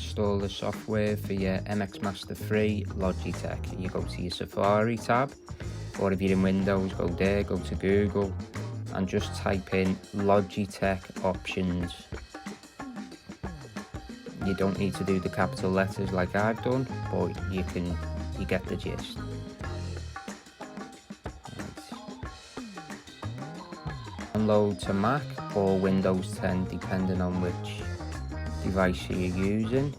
install the software for your MX Master 3 Logitech, you go to your Safari tab, or if you're in Windows, go there, go to Google, and just type in Logitech options. You don't need to do the capital letters like I've done, but you get the gist. Download to Mac or Windows 10 depending on which device you're using.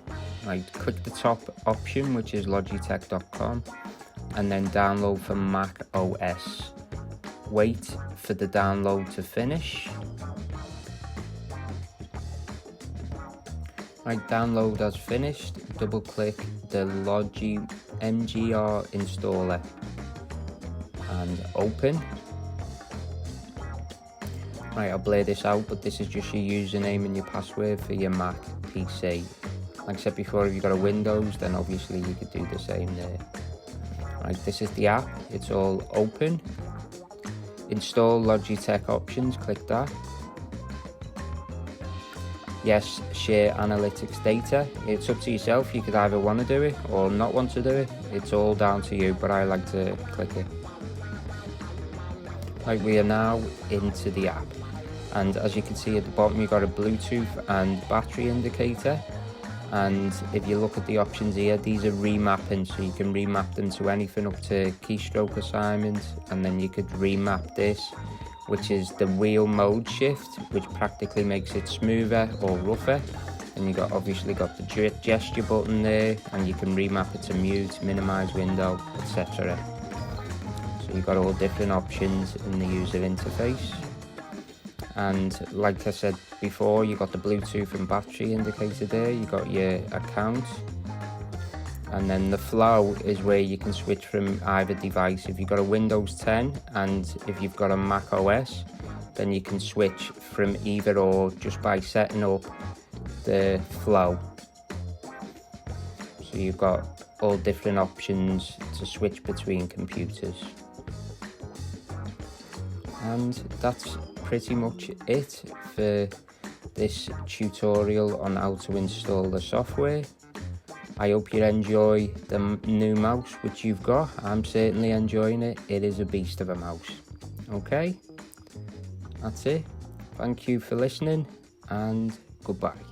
Right, click the top option, which is logitech.com, and then download for Mac OS. Wait for the download to finish. Right, download has finished. Double click the Logitech MGR installer and open. Right, I'll blur this out, but this is just your username and your password for your Mac PC. Like I said before, if you've got a Windows, then obviously you could do the same there. Right, this is the app, it's all open. Install Logitech options, click that. Yes, share analytics data. It's up to yourself, you could either want to do it or not want to do it. It's all down to you, but I like to click it. Right, we are now into the app, and as you can see at the bottom, you've got a Bluetooth and battery indicator. And if you look at the options here, these are remapping, so you can remap them to anything up to keystroke assignments, and then you could remap this, which is the wheel mode shift, which practically makes it smoother or rougher. And you obviously got the gesture button there, and you can remap it to mute, minimize window, etc. So you've got all different options in the user interface. And like I said before, you got the Bluetooth and battery indicator there, you got your account, and then the flow is where you can switch from either device. If you've got a Windows 10 and if you've got a Mac OS, then you can switch from either or just by setting up the flow. So you've got all different options to switch between computers. And that's pretty much it for this tutorial on how to install the software. I hope you enjoy the new mouse which you've got. I'm certainly enjoying it. It is a beast of a mouse. Okay, that's it. Thank you for listening, and goodbye.